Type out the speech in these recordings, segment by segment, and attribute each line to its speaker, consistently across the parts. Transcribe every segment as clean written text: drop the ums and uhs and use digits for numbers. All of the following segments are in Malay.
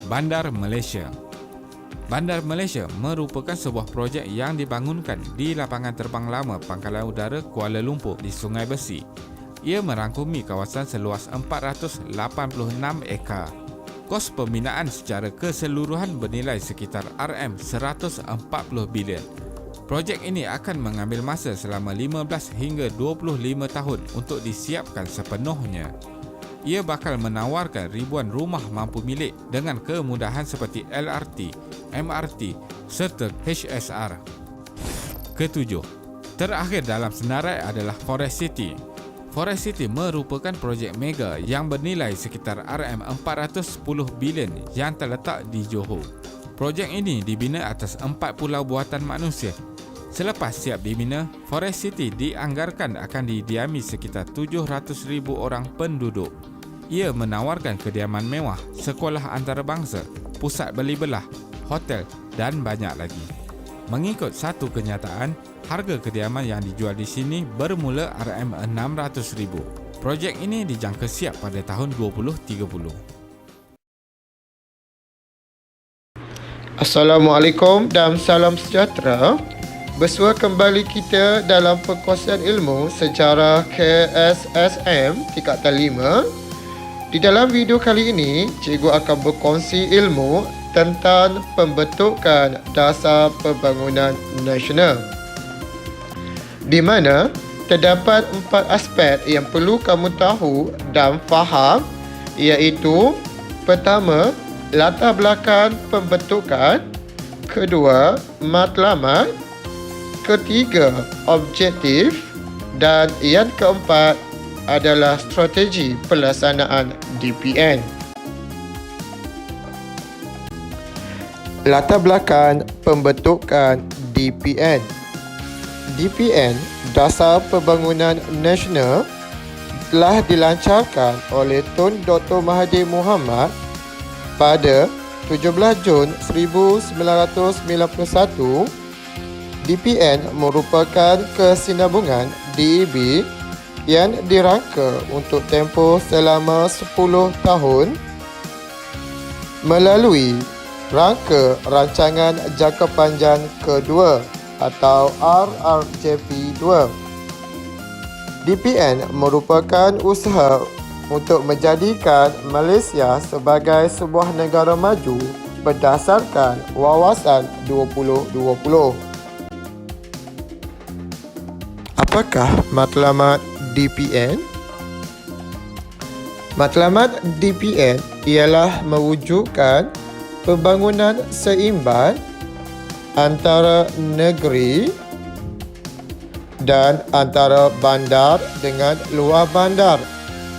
Speaker 1: Bandar Malaysia. Bandar Malaysia merupakan sebuah projek yang dibangunkan di lapangan terbang lama Pangkalan Udara Kuala Lumpur di Sungai Besi. Ia merangkumi kawasan seluas 486 ekar. Kos pembinaan secara keseluruhan bernilai sekitar RM140 bilion. Projek ini akan mengambil masa selama 15 hingga 25 tahun untuk disiapkan sepenuhnya. Ia bakal menawarkan ribuan rumah mampu milik dengan kemudahan seperti LRT, MRT serta HSR. Ketujuh, terakhir dalam senarai adalah Forest City. Forest City merupakan projek mega yang bernilai sekitar RM410 bilion yang terletak di Johor. Projek ini dibina atas 4 pulau buatan manusia. Selepas siap dibina, Forest City dianggarkan akan didiami sekitar 700,000 orang penduduk. Ia menawarkan kediaman mewah, sekolah antarabangsa, pusat beli belah, hotel dan banyak lagi. Mengikut satu kenyataan, harga kediaman yang dijual di sini bermula RM600,000. Projek ini dijangka siap pada tahun 2030.
Speaker 2: Assalamualaikum dan salam sejahtera. Bersua kembali kita dalam perkongsian ilmu sejarah KSSM tingkatan 5. Di dalam video kali ini, cikgu akan berkongsi ilmu tentang pembentukan dasar pembangunan nasional, di mana terdapat 4 aspek yang perlu kamu tahu dan faham, iaitu pertama, latar belakang pembentukan, kedua, matlamat, ketiga, objektif, dan yang keempat adalah strategi pelaksanaan DPN. Latar belakang pembentukan DPN. DPN, Dasar Pembangunan Nasional, telah dilancarkan oleh Tun Dr. Mahathir Mohamad pada 17 Jun 1991. DPN merupakan kesinambungan DEB yang dirangka untuk tempoh selama 10 tahun melalui rangka rancangan jangka panjang kedua atau RRJP 2. DPN merupakan usaha untuk menjadikan Malaysia sebagai sebuah negara maju berdasarkan wawasan 2020. Apakah matlamat DPN? Matlamat DPN ialah mewujudkan pembangunan seimbang antara negeri dan antara bandar dengan luar bandar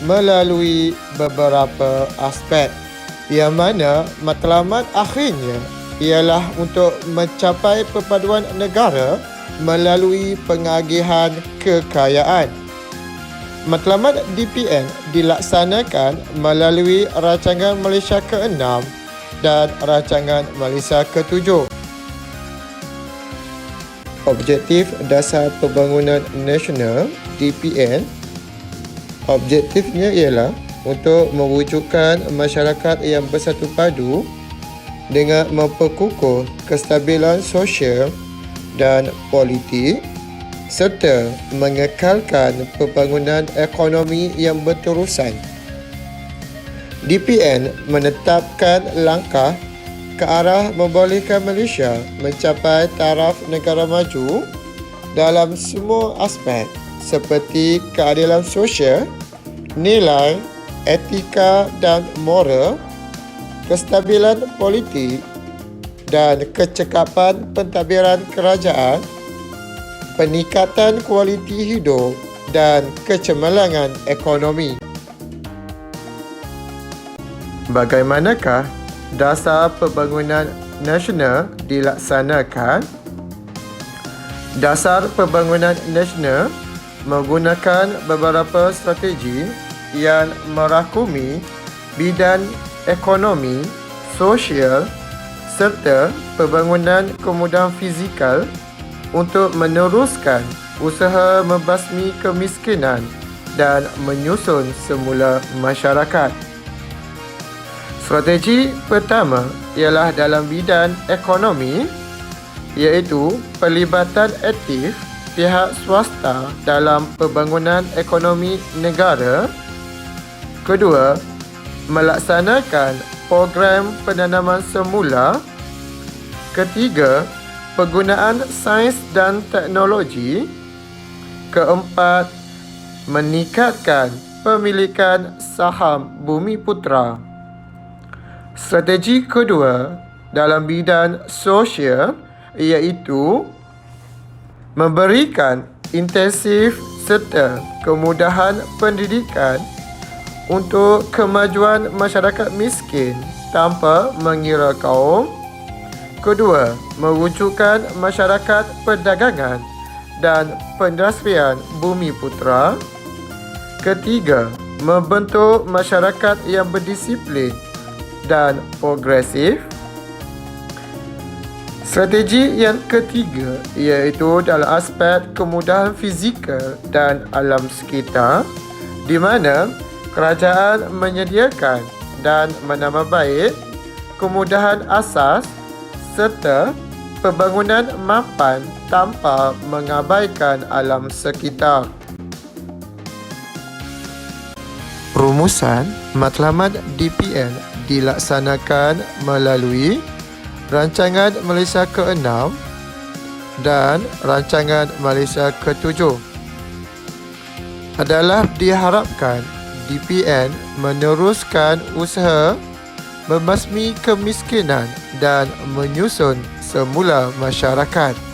Speaker 2: melalui beberapa aspek, yang mana matlamat akhirnya ialah untuk mencapai perpaduan negara melalui pengagihan kekayaan. Matlamat DPN dilaksanakan melalui Rancangan Malaysia ke-6 dan Rancangan Malaysia ke-7. Objektif Dasar Pembangunan Nasional DPN. Objektifnya ialah untuk mewujudkan masyarakat yang bersatu padu dengan memperkukuh kestabilan sosial dan politik serta mengekalkan pembangunan ekonomi yang berterusan. DPN menetapkan langkah ke arah membolehkan Malaysia mencapai taraf negara maju dalam semua aspek seperti keadilan sosial, nilai, etika dan moral, kestabilan politik dan kecekapan pentadbiran kerajaan, peningkatan kualiti hidup dan kecemerlangan ekonomi. Bagaimanakah Dasar Pembangunan Nasional dilaksanakan? Dasar Pembangunan Nasional menggunakan beberapa strategi yang merakumi bidang ekonomi, sosial serta pembangunan kemudahan fizikal untuk meneruskan usaha membasmi kemiskinan dan menyusun semula masyarakat. Strategi pertama ialah dalam bidang ekonomi, iaitu pelibatan aktif pihak swasta dalam pembangunan ekonomi negara. Kedua, melaksanakan program penanaman semula. Ketiga, penggunaan sains dan teknologi. Keempat, meningkatkan pemilikan saham Bumiputera. Strategi kedua dalam bidang sosial iaitu memberikan intensif serta kemudahan pendidikan untuk kemajuan masyarakat miskin tanpa mengira kaum. Kedua, mewujudkan masyarakat perdagangan dan perindustrian Bumiputera. Ketiga, membentuk masyarakat yang berdisiplin dan progresif. Strategi yang ketiga iaitu dalam aspek kemudahan fizikal dan alam sekitar, di mana kerajaan menyediakan dan menambah baik kemudahan asas serta pembangunan mapan tanpa mengabaikan alam sekitar. Rumusan matlamat DPN dilaksanakan melalui Rancangan Malaysia ke-6 dan Rancangan Malaysia ke-7. Adalah diharapkan DPN meneruskan usaha membasmi kemiskinan dan menyusun semula masyarakat.